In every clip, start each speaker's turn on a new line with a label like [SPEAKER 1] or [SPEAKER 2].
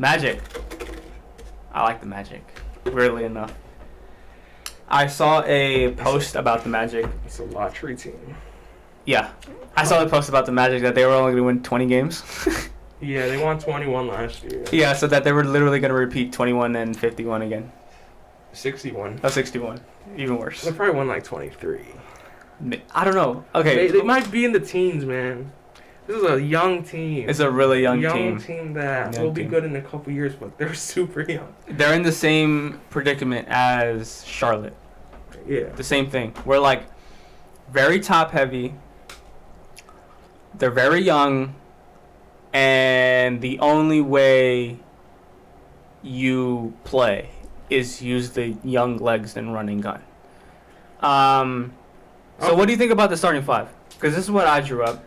[SPEAKER 1] Magic. I like the Magic. Weirdly enough. I saw a post about the Magic.
[SPEAKER 2] It's a lottery team.
[SPEAKER 1] Yeah. I saw a post about the Magic that they were only going to win 20 games.
[SPEAKER 2] Yeah, they won 21 last year.
[SPEAKER 1] Yeah, so that they were literally going to repeat 21 and 51 again.
[SPEAKER 2] 61.
[SPEAKER 1] Oh, 61. Even worse.
[SPEAKER 2] They probably won like 23.
[SPEAKER 1] I don't know. Okay.
[SPEAKER 2] They might be in the teens, man. This is a young team.
[SPEAKER 1] It's a really young
[SPEAKER 2] team that will be good in a couple years, but they're super young.
[SPEAKER 1] They're in the same predicament as Charlotte.
[SPEAKER 2] Yeah.
[SPEAKER 1] The same thing. We're like very top heavy. They're very young. And the only way you play is use the young legs and running gun. So what do you think about the starting five? Because this is what I drew up.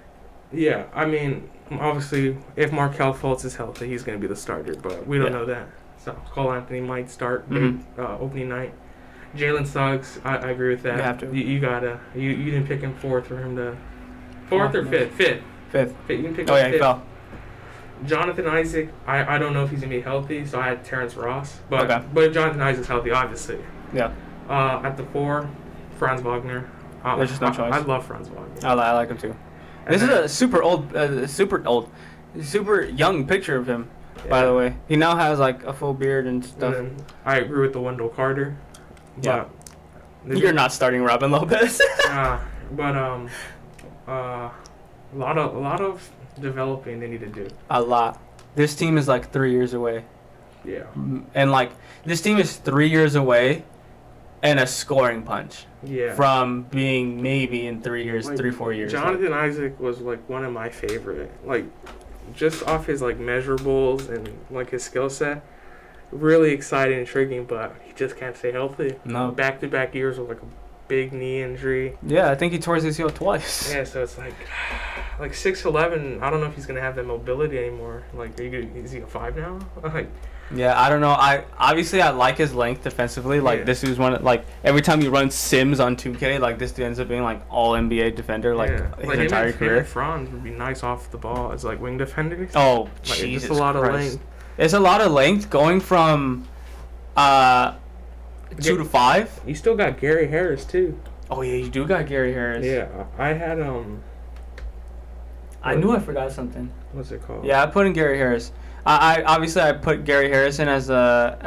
[SPEAKER 2] Yeah, I mean, obviously, if Markelle Fultz is healthy, he's going to be the starter, but we don't know that. So Cole Anthony might start opening night. Jalen Suggs, I agree with that.
[SPEAKER 1] You have to.
[SPEAKER 2] You gotta. You didn't pick him fourth for him to. Fourth or fifth? Fifth.
[SPEAKER 1] Fifth.
[SPEAKER 2] You didn't pick
[SPEAKER 1] him
[SPEAKER 2] fifth.
[SPEAKER 1] He fell.
[SPEAKER 2] Jonathan Isaac, I don't know if he's going to be healthy, so I had Terrence Ross. But if Jonathan Isaac's healthy, obviously.
[SPEAKER 1] Yeah.
[SPEAKER 2] At the 4, Franz Wagner.
[SPEAKER 1] There's just no choice.
[SPEAKER 2] I love Franz Wagner.
[SPEAKER 1] I like him too. This is a super young picture of him, by the way. He now has like a full beard and stuff.
[SPEAKER 2] And I agree with the Wendell Carter.
[SPEAKER 1] Yeah. You're not starting Robin Lopez.
[SPEAKER 2] But a lot of developing they need to do.
[SPEAKER 1] A lot. This team is like 3 years away.
[SPEAKER 2] Yeah.
[SPEAKER 1] And like this team is 3 years away and a scoring punch.
[SPEAKER 2] Yeah.
[SPEAKER 1] From being maybe in 3 years,
[SPEAKER 2] like,
[SPEAKER 1] 3-4 years.
[SPEAKER 2] Jonathan Isaac was like one of my favorite. Like just off his like measurables and like his skill set. Really exciting, intriguing, but he just can't stay healthy.
[SPEAKER 1] No.
[SPEAKER 2] Back-to-back years with like a big knee injury.
[SPEAKER 1] Yeah, I think he tore his ACL twice.
[SPEAKER 2] Yeah, so it's like 6'11". I don't know if he's gonna have that mobility anymore. Like, is he a 5 now? Like.
[SPEAKER 1] Yeah, I don't know. I like his length defensively. Like this dude's one. Like every time you run Sims on 2K, like this dude ends up being like all NBA defender. Like his entire career.
[SPEAKER 2] Him and Franz would be nice off the ball as like wing defenders.
[SPEAKER 1] Oh,
[SPEAKER 2] like,
[SPEAKER 1] Jesus
[SPEAKER 2] just a lot
[SPEAKER 1] Christ.
[SPEAKER 2] of length.
[SPEAKER 1] It's a lot of length going from 2 to 5.
[SPEAKER 2] You still got Gary Harris too.
[SPEAKER 1] Oh yeah, you do got Gary Harris.
[SPEAKER 2] Yeah, I had
[SPEAKER 1] I knew I forgot something.
[SPEAKER 2] What's it called?
[SPEAKER 1] Yeah, I put in Gary Harris. I obviously I put Gary Harrison as a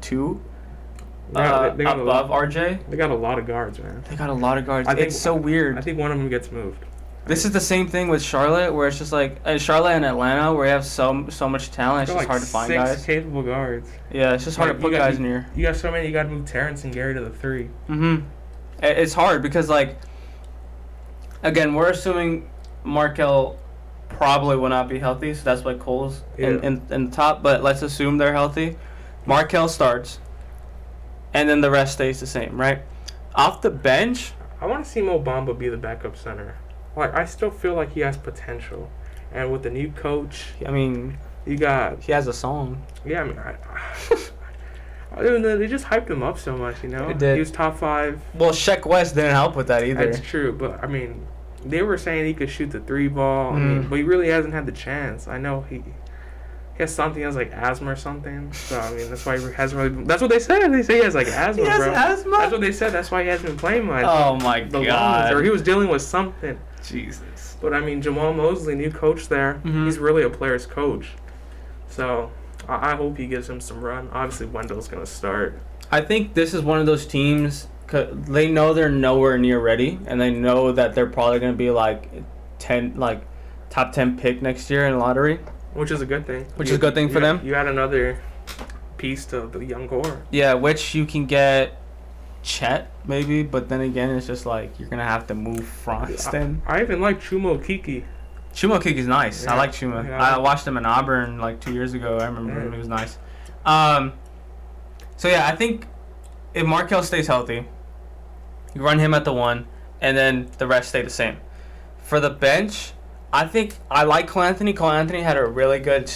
[SPEAKER 1] 2 above RJ.
[SPEAKER 2] They got a lot of guards, man.
[SPEAKER 1] They got a lot of guards. It's so weird.
[SPEAKER 2] I think one of them gets moved.
[SPEAKER 1] This is the same thing with Charlotte, where it's just like Charlotte and Atlanta, where you have so much talent. It's just
[SPEAKER 2] like
[SPEAKER 1] hard to find
[SPEAKER 2] 6
[SPEAKER 1] guys.
[SPEAKER 2] capable guards.
[SPEAKER 1] Yeah, it's just hard to put guys in here.
[SPEAKER 2] You got so many. You got to move Terrence and Gary to the 3.
[SPEAKER 1] It's hard because like, again, we're assuming Markelle probably will not be healthy, so that's why Cole's in the top. But let's assume they're healthy. Markelle starts, and then the rest stays the same, right? Off the bench,
[SPEAKER 2] I want to see Mo Bamba be the backup center. Like, I still feel like he has potential, and with the new coach,
[SPEAKER 1] I mean,
[SPEAKER 2] he
[SPEAKER 1] has a song.
[SPEAKER 2] Yeah, I mean, I don't know, they just hyped him up so much, you know.
[SPEAKER 1] It did.
[SPEAKER 2] He was top 5.
[SPEAKER 1] Well, Sheck West didn't help with that either.
[SPEAKER 2] That's true, but I mean, they were saying he could shoot the 3 ball. I mean, but he really hasn't had the chance. I know he has something. He has like asthma or something. So I mean, that's why he hasn't really. That's what they said. They say he has like asthma.
[SPEAKER 1] He has
[SPEAKER 2] bro.
[SPEAKER 1] asthma.
[SPEAKER 2] That's what they said. That's why he hasn't been playing much.
[SPEAKER 1] Oh my God.
[SPEAKER 2] Or he was dealing with something.
[SPEAKER 1] Jesus.
[SPEAKER 2] But I mean, Jamal Mosley, new coach there. He's really a player's coach. So I hope he gives him some run. Obviously, Wendell's gonna start.
[SPEAKER 1] I think this is one of those teams. They know they're nowhere near ready, and they know that they're probably gonna be like top 10 pick next year in the lottery.
[SPEAKER 2] Which is a good thing.
[SPEAKER 1] Which is a good thing for them.
[SPEAKER 2] You add another piece to the young core.
[SPEAKER 1] Yeah, which you can get Chet maybe, but then again, it's just like you're gonna have to move Franz then.
[SPEAKER 2] I even like Chumo Kiki.
[SPEAKER 1] Chumo Kiki's nice.
[SPEAKER 2] Yeah.
[SPEAKER 1] I like Chuma.
[SPEAKER 2] Yeah.
[SPEAKER 1] I watched him in Auburn like 2 years ago. I remember him. He was nice. So yeah, I think if Markelle stays healthy, you run him at the 1, and then the rest stay the same. For the bench, I think I like Cole Anthony. Cole Anthony had a really good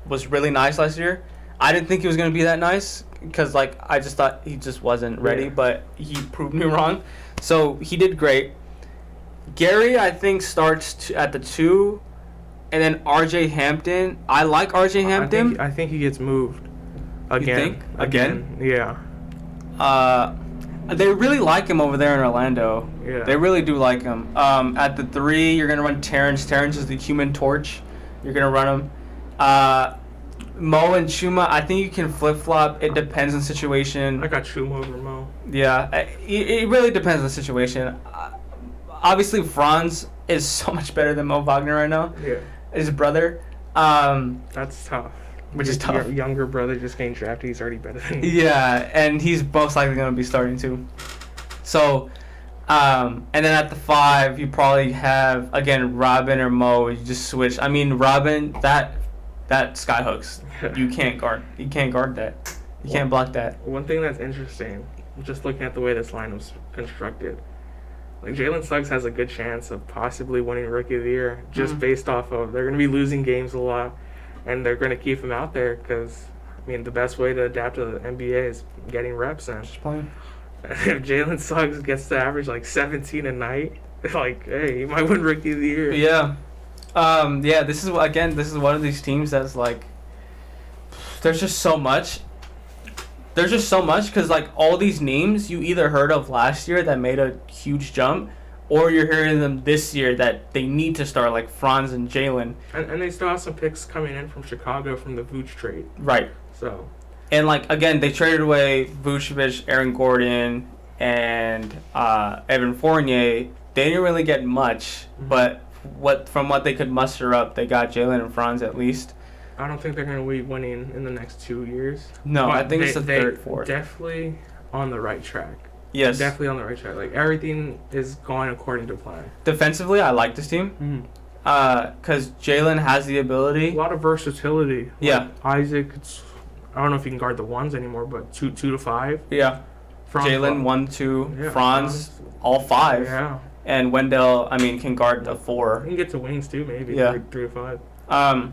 [SPEAKER 1] was really nice last year. I didn't think he was going to be that nice because I just thought he just wasn't ready, but he proved me wrong. So he did great. Gary, I think, starts at the 2 And then R.J. Hampton. I like R.J. Hampton.
[SPEAKER 2] I think he gets moved again.
[SPEAKER 1] You think? Again?
[SPEAKER 2] Yeah.
[SPEAKER 1] They really like him over there in Orlando.
[SPEAKER 2] Yeah.
[SPEAKER 1] They really do like him. At the 3, you're going to run Terrence. Terrence is the Human Torch. You're going to run him. Mo and Chuma, I think you can flip-flop. It depends on situation.
[SPEAKER 2] I got Chuma over Mo.
[SPEAKER 1] Yeah. It really depends on the situation. Obviously, Franz is so much better than Mo Wagner right now.
[SPEAKER 2] Yeah.
[SPEAKER 1] His brother.
[SPEAKER 2] That's tough.
[SPEAKER 1] Which is tough.
[SPEAKER 2] Your younger brother just getting drafted. He's already better than you.
[SPEAKER 1] Yeah, and he's most likely going to be starting too. So, and then at the 5, you probably have, again, Robin or Mo. You just switch. I mean, Robin, that skyhooks. You can't guard. You can't guard that. You can't block that.
[SPEAKER 2] One thing that's interesting, just looking at the way this lineup's constructed, like Jalen Suggs has a good chance of possibly winning Rookie of the Year just based off of they're going to be losing games a lot, and they're going to keep him out there because, I mean, the best way to adapt to the NBA is getting reps in.
[SPEAKER 1] Just playing.
[SPEAKER 2] If Jalen Suggs gets to average like 17 a night, like, hey, he might win Rookie of the Year.
[SPEAKER 1] Yeah. This is one of these teams that's like, there's just so much. There's just so much because, like, all these names you either heard of last year that made a huge jump, or you're hearing them this year that they need to start, like Franz and Jalen.
[SPEAKER 2] And they still have some picks coming in from Chicago from the Vooch trade.
[SPEAKER 1] Right.
[SPEAKER 2] So.
[SPEAKER 1] And, like, again, they traded away Vucevic, Aaron Gordon, and Evan Fournier. They didn't really get much, but from what they could muster up, they got Jalen and Franz at least.
[SPEAKER 2] I don't think they're going to be winning in the next 2 years.
[SPEAKER 1] No, but I think it's the third, fourth.
[SPEAKER 2] Definitely on the right track.
[SPEAKER 1] Yes.
[SPEAKER 2] Definitely on the right track. Like, everything is going according to plan.
[SPEAKER 1] Defensively, I like this team. Because Jalen has the ability.
[SPEAKER 2] A lot of versatility.
[SPEAKER 1] Yeah.
[SPEAKER 2] Like Isaac, I don't know if he can guard the 1s anymore, but 2 to 5.
[SPEAKER 1] Yeah. Jalen, 1, 2. Yeah, Franz, all 5.
[SPEAKER 2] Yeah.
[SPEAKER 1] And Wendell, I mean, can guard the 4.
[SPEAKER 2] He can get to wings, too, maybe.
[SPEAKER 1] Yeah.
[SPEAKER 2] Like 3 to 5.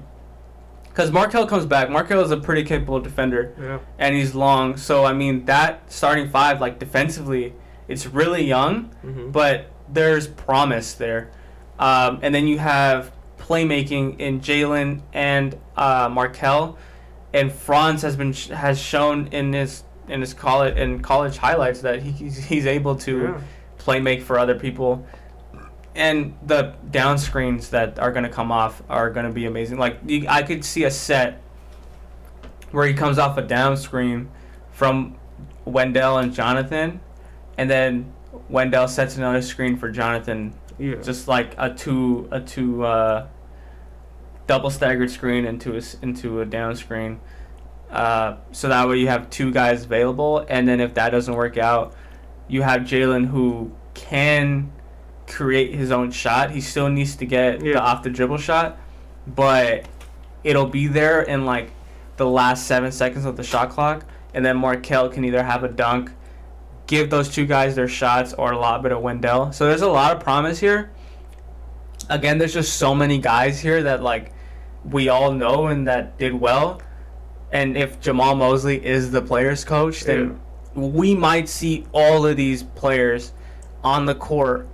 [SPEAKER 1] Because Markelle comes back. Markelle is a pretty capable defender.
[SPEAKER 2] Yeah.
[SPEAKER 1] And he's long. So, I mean, that starting 5, like, defensively, it's really young, but there's promise there. And then you have playmaking in Jalen and Markelle. And Franz has shown in his college highlights that he's able to play make for other people. And the down screens that are going to come off are going to be amazing. Like, I could see a set where he comes off a down screen from Wendell and Jonathan, and then Wendell sets another screen for Jonathan. Yeah. Just like a two double staggered screen into a down screen. So that way you have 2 guys available, and then if that doesn't work out, you have Jalen who can create his own shot. He still needs to get the off the dribble shot, but it'll be there in like the last 7 seconds of the shot clock, and then Markelle can either have a dunk, give those 2 guys their shots, or a lot bit of Wendell. So there's a lot of promise here. Again, there's just so many guys here that like we all know and that did well. And if Jamal Mosley is the players coach, then we might see all of these players on the court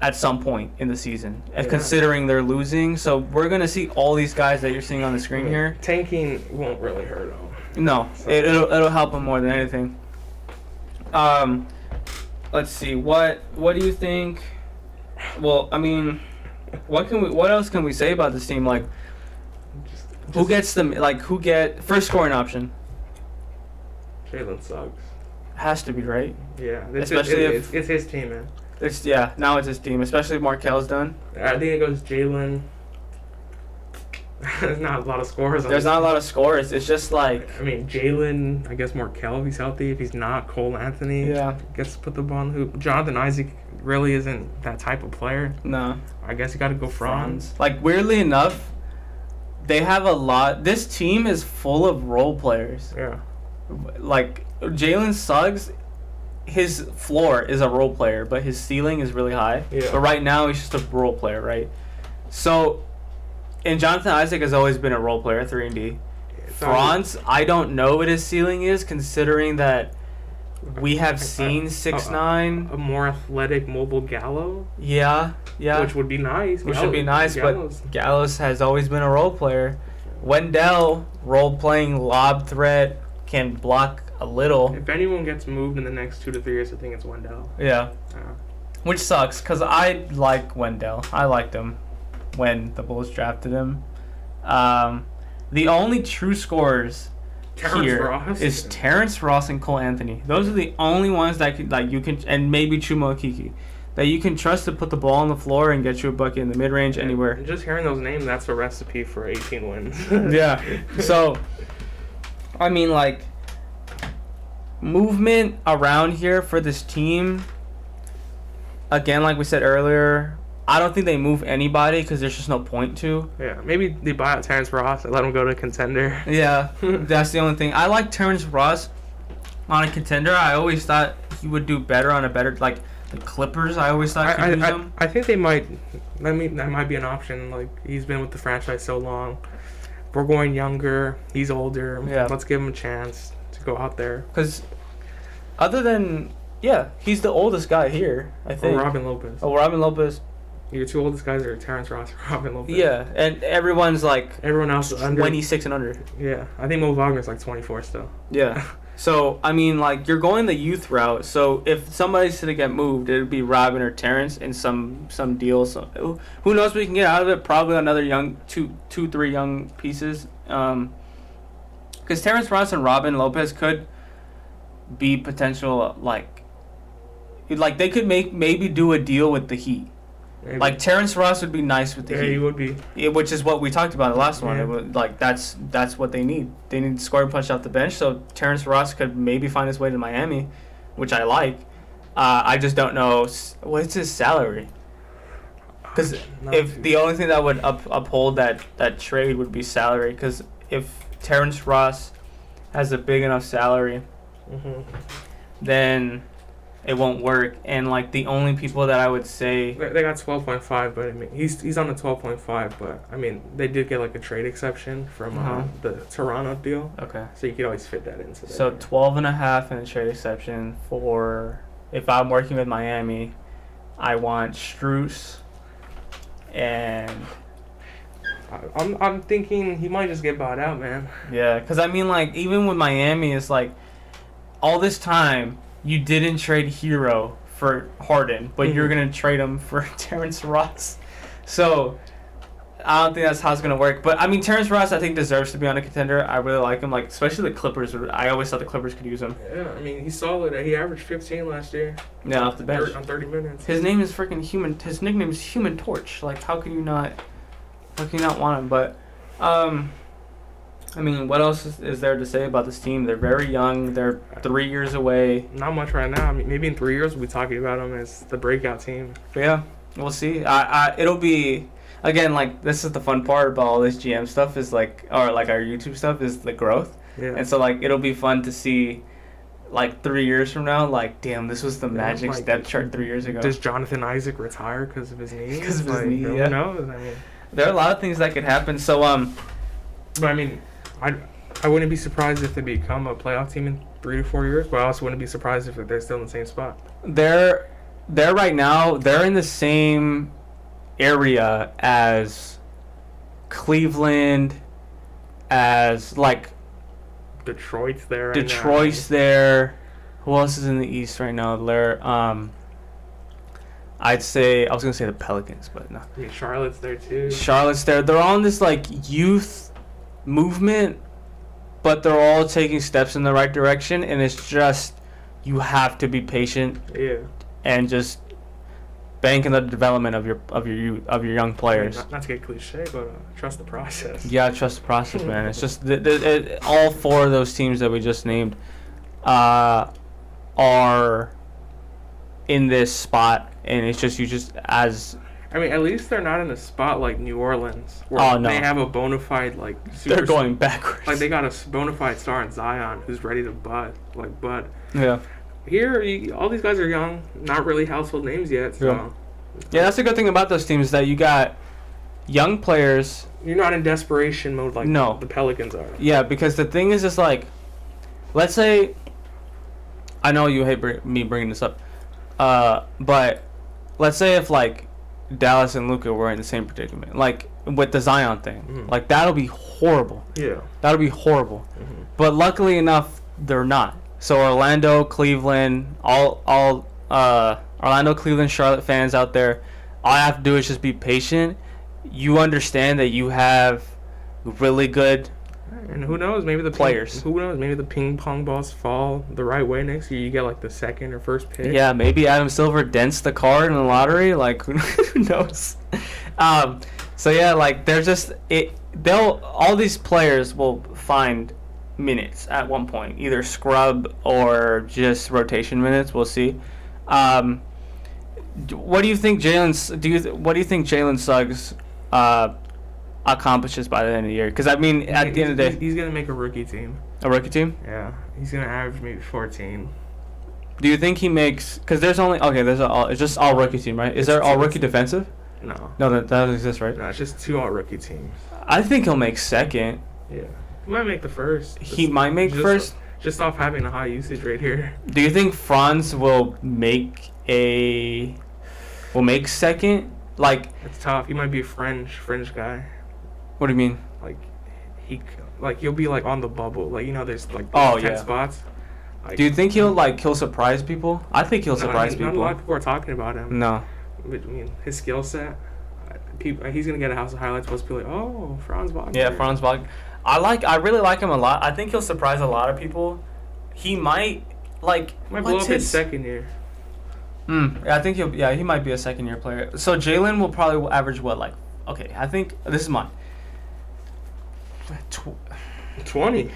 [SPEAKER 1] at some point in the season, considering they're losing. So we're going to see all these guys that you're seeing on the screen here.
[SPEAKER 2] Tanking won't really hurt them.
[SPEAKER 1] No, so. It'll help them more than anything. Let's see. What do you think? Well, I mean, what else can we say about this team? Like, who gets them? Like, first scoring option?
[SPEAKER 2] Jalen Suggs.
[SPEAKER 1] Has to be, right?
[SPEAKER 2] Yeah, especially if it's his team, man.
[SPEAKER 1] Now it's his team, especially if Markelle's done.
[SPEAKER 2] I think it goes Jalen. There's not a lot of scores.
[SPEAKER 1] There's not a lot of scores. It's just like...
[SPEAKER 2] I mean, Jalen, I guess Markelle if he's healthy. If he's not, Cole Anthony gets to put the ball in the hoop. Jonathan Isaac really isn't that type of player. No. I guess you got to go Franz.
[SPEAKER 1] Like, weirdly enough, they have a lot... This team is full of role players. Yeah. Like, Jalen Suggs... His floor is a role player, but his ceiling is really high. Yeah. But right now, he's just a role player, right? So, and Jonathan Isaac has always been a role player, 3-and-D. Franz, I don't know what his ceiling is, considering that we have seen 6'9".
[SPEAKER 2] A more athletic, mobile Gallo.
[SPEAKER 1] Yeah.
[SPEAKER 2] Which would be nice.
[SPEAKER 1] Which would be nice,
[SPEAKER 2] Gallo's.
[SPEAKER 1] but Gallows has always been a role player. Wendell, role playing, lob threat, can block a little.
[SPEAKER 2] If anyone gets moved in the next 2 to 3 years, I think it's Wendell.
[SPEAKER 1] Yeah. Which sucks, because I like Wendell. I liked him when the Bulls drafted him. The only true scorers is Terrence Ross and Cole Anthony. Those are the only ones that you can, and maybe Chuma Okeke, that you can trust to put the ball on the floor and get you a bucket in the mid-range anywhere.
[SPEAKER 2] And just hearing those names, that's a recipe for 18 wins.
[SPEAKER 1] Yeah. So, I mean, like, movement around here for this team, again, like we said earlier, I don't think they move anybody because there's just no point to.
[SPEAKER 2] Yeah, maybe they buy out Terrence Ross and let him go to a contender.
[SPEAKER 1] Yeah, that's the only thing. I like Terrence Ross on a contender. I always thought he would do better on a better, like, the Clippers. I always thought could use him.
[SPEAKER 2] I think they might. That might be an option. Like, he's been with the franchise so long. We're going younger. He's older.
[SPEAKER 1] Yeah.
[SPEAKER 2] Let's give him a chance to go out there.
[SPEAKER 1] Because other than, he's the oldest guy here, I think.
[SPEAKER 2] Robin Lopez.
[SPEAKER 1] Robin Lopez.
[SPEAKER 2] Your 2 oldest guys are Terrence Ross and Robin Lopez.
[SPEAKER 1] Yeah, and everyone else
[SPEAKER 2] is
[SPEAKER 1] under 26 and under.
[SPEAKER 2] Yeah, I think Mo Wagner's like 24 still.
[SPEAKER 1] Yeah. So, I mean, like, you're going the youth route. So, if somebody's to get moved, it would be Robin or Terrence in some deal. So, who knows what we can get out of it? Probably another young, 3 young pieces. Because Terrence Ross and Robin Lopez could be potential, like they could maybe do a deal with the Heat.
[SPEAKER 2] Maybe.
[SPEAKER 1] Like, Terrence Ross would be nice with the Heat.
[SPEAKER 2] Yeah, he would be.
[SPEAKER 1] Yeah, which is what we talked about in the last one.
[SPEAKER 2] Yeah.
[SPEAKER 1] It was, like, that's what they need. They need scoring punch off the bench. So Terrence Ross could maybe find his way to Miami, which I like. I just don't know what's his salary. Because if the only thing that would uphold that trade would be salary. Because if Terrence Ross has a big enough salary, then it won't work. And, like, the only people that I would say
[SPEAKER 2] they got 12.5, but I mean he's on the 12.5, but I mean they did get like a trade exception from the Toronto deal.
[SPEAKER 1] Okay.
[SPEAKER 2] So you could always fit that into.
[SPEAKER 1] So 12.5 and a trade exception for if I'm working with Miami, I want Strus and
[SPEAKER 2] I'm thinking he might just get bought out, man.
[SPEAKER 1] Yeah, because I mean, like, even with Miami, it's like all this time you didn't trade Hero for Harden, but you're going to trade him for Terrence Ross. So I don't think that's how it's going to work. But, I mean, Terrence Ross, I think, deserves to be on a contender. I really like him. Like, especially the Clippers. I always thought the Clippers could use him.
[SPEAKER 2] Yeah, I mean, he's solid. He averaged 15 last year.
[SPEAKER 1] Yeah, off the bench.
[SPEAKER 2] On 30 minutes.
[SPEAKER 1] His name is freaking Human. His nickname is Human Torch. Like, how can you not want him? But, I mean, what else is there to say about this team? They're very young. They're 3 years away.
[SPEAKER 2] Not much right now. I mean, maybe in 3 years we'll be talking about them as the breakout team.
[SPEAKER 1] But yeah, we'll see. It'll be, again, like, this is the fun part about all this GM stuff is, like, or, like, our YouTube stuff is the growth.
[SPEAKER 2] Yeah.
[SPEAKER 1] And so, like, it'll be fun to see, like, 3 years from now, like, damn, this was the magic
[SPEAKER 2] like,
[SPEAKER 1] depth chart 3 years ago.
[SPEAKER 2] Does Jonathan Isaac retire because of his knee?
[SPEAKER 1] Because of his knee,
[SPEAKER 2] who
[SPEAKER 1] yeah.
[SPEAKER 2] knows? I mean,
[SPEAKER 1] there are a lot of things that could happen. So,
[SPEAKER 2] but I mean, I wouldn't be surprised if they become a playoff team in 3 to 4 years, but I also wouldn't be surprised if they're still in the same spot.
[SPEAKER 1] They're right now, they're in the same area as Cleveland, as, like,
[SPEAKER 2] Detroit's there right
[SPEAKER 1] Detroit's there. Who else is in the East right now? They're, I'd say, I was going to say the Pelicans, but no.
[SPEAKER 2] I mean, Charlotte's there too.
[SPEAKER 1] Charlotte's there. They're on this, like, youth movement, but they're all taking steps in the right direction, and it's just, you have to be patient.
[SPEAKER 2] Yeah.
[SPEAKER 1] And just bank in the development of your young players.
[SPEAKER 2] I mean, not to get cliche, but trust the process.
[SPEAKER 1] Yeah, trust the process, man. It's just all 4 of those teams that we just named are in this spot, and it's just
[SPEAKER 2] I mean, at least they're not in a spot like New Orleans, where they have a bona fide, like, super
[SPEAKER 1] they're going backwards.
[SPEAKER 2] Like, they got a bona fide star in Zion who's ready to bud.
[SPEAKER 1] Yeah.
[SPEAKER 2] Here, all these guys are young, not really household names yet. So.
[SPEAKER 1] Yeah, that's the good thing about those teams, is that you got young players.
[SPEAKER 2] You're not in desperation mode like the Pelicans are.
[SPEAKER 1] Yeah, because the thing is just, like, let's say I know you hate me bringing this up, but let's say if like Dallas and Luka were in the same predicament, like with the Zion thing, like that'll be horrible.
[SPEAKER 2] Yeah.
[SPEAKER 1] That'll be horrible. But luckily enough, they're not. So Orlando, Cleveland, all Orlando, Cleveland, Charlotte fans out there, all I have to do is just be patient. You understand that you have really good
[SPEAKER 2] and who knows, maybe the
[SPEAKER 1] players.
[SPEAKER 2] Who knows, maybe the ping pong balls fall the right way next year. You get like the second or first pick.
[SPEAKER 1] Yeah, maybe Adam Silver dents the card in the lottery. Like who knows? So yeah, like they're just all these players will find minutes at one point, either scrub or just rotation minutes. We'll see. What do you think Jalen Suggs accomplishes by the end of the year? Because I mean, at the end of the day,
[SPEAKER 2] he's gonna make a rookie team.
[SPEAKER 1] A rookie team?
[SPEAKER 2] Yeah, he's gonna average maybe 14.
[SPEAKER 1] Do you think he makes? Because there's only it's just all rookie team, right? Is there all rookie defensive?
[SPEAKER 2] No.
[SPEAKER 1] No, that doesn't exist, right?
[SPEAKER 2] No, it's just 2 all rookie teams.
[SPEAKER 1] I think he'll make second.
[SPEAKER 2] Yeah, he might make the first.
[SPEAKER 1] He might make first.
[SPEAKER 2] Just off having a high usage rate here.
[SPEAKER 1] Do you think Franz will make second? Like,
[SPEAKER 2] it's tough. He might be a fringe
[SPEAKER 1] what
[SPEAKER 2] guy.
[SPEAKER 1] do you mean?
[SPEAKER 2] Like he'll be like on the bubble. Like, you know, there's like 10 spots. Like,
[SPEAKER 1] do you think he'll surprise people? I think he'll surprise people.
[SPEAKER 2] Not a lot of people are talking about him.
[SPEAKER 1] No.
[SPEAKER 2] I mean, his skill set. He's gonna get a house of highlights. Most people are like, oh, Franz Wagner.
[SPEAKER 1] Yeah, Franz Wagner. I really like him a lot. I think he'll surprise a lot of people. He might
[SPEAKER 2] blow up his second year.
[SPEAKER 1] I think he might be a second year player. So Jalen will probably average what, like, okay, I think this is mine.
[SPEAKER 2] 20.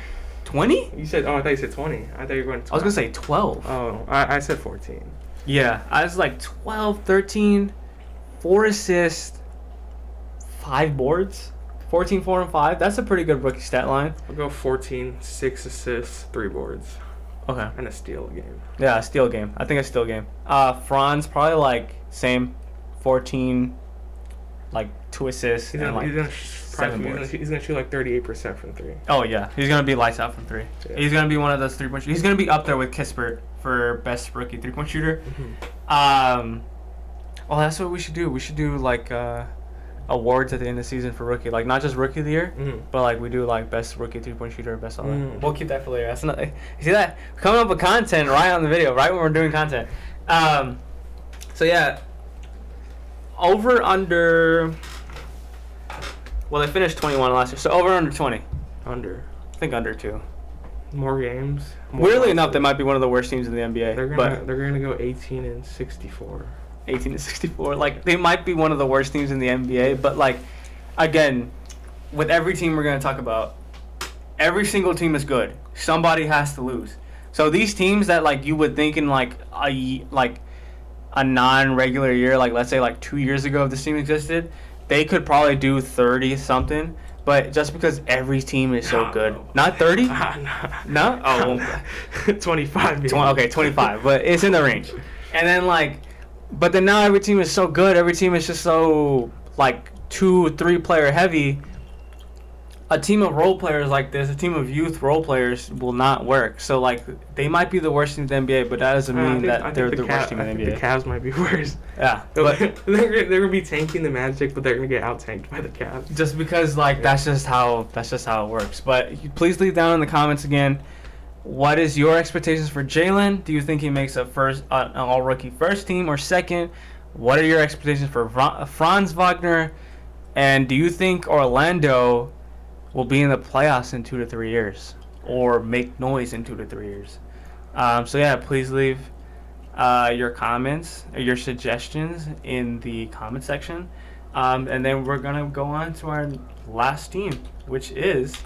[SPEAKER 1] 20?
[SPEAKER 2] You said, I thought you said 20. I thought you were going 12.
[SPEAKER 1] I was going to say 12.
[SPEAKER 2] Oh, I said 14.
[SPEAKER 1] Yeah, I was like 12, 13, 4 assists, 5 boards. 14, 4, and 5. That's a pretty good rookie stat line.
[SPEAKER 2] I'll go 14, 6 assists, 3 boards.
[SPEAKER 1] Okay.
[SPEAKER 2] And a steal game.
[SPEAKER 1] Yeah, a steal game. I think a steal game. Franz, probably like same, 14, like 2 assists, and like 7 boards.
[SPEAKER 2] He's going to shoot like 38% from 3.
[SPEAKER 1] Oh, yeah. He's going to be lights out from 3. Yeah. He's going to be one of those 3-point shooters. He's going to be up there with Kispert for best rookie 3-point shooter. Well, that's what we should do. We should do like awards at the end of the season for rookie, like not just rookie of the year, but like we do like best rookie 3-point shooter, best all that. We'll keep that for later. That's not. You see that? We're coming up with content right on the video, right when we're doing content. So yeah, over under. Well, they finished 21 last year, so over under 20.
[SPEAKER 2] Under.
[SPEAKER 1] I think under 2.
[SPEAKER 2] More games.
[SPEAKER 1] Weirdly enough, they might be one of the worst teams in the NBA.
[SPEAKER 2] They're gonna go 18-64.
[SPEAKER 1] 18-64. Like, they might be one of the worst teams in the NBA, but like, again, with every team we're gonna talk about, every single team is good. Somebody has to lose. So these teams that like you would think in like a non-regular year, like let's say like 2 years ago if this team existed, they could probably do 30 something. But just because every team is so good, not 30, no, oh,
[SPEAKER 2] 25.
[SPEAKER 1] Okay, 25, but it's in the range. And then like. But then now every team is so good. Every team is just so, like, 2-3 player heavy. A team of role players like this, a team of youth role players will not work. So, like, they might be the worst team in the NBA, but that doesn't mean that they're the worst team in the NBA.
[SPEAKER 2] The Cavs might be worse.
[SPEAKER 1] Yeah. But
[SPEAKER 2] they're going to be tanking the Magic, but they're going to get out-tanked by the Cavs.
[SPEAKER 1] Just because, like, that's just how it works. But please leave down in the comments again. What is your expectations for Jalen? Do you think he makes an all-rookie first team or second? What are your expectations for Franz Wagner? And do you think Orlando will be in the playoffs in 2 to 3 years or make noise in 2 to 3 years? So, yeah, please leave your comments or your suggestions in the comment section. And then we're going to go on to our last team, which is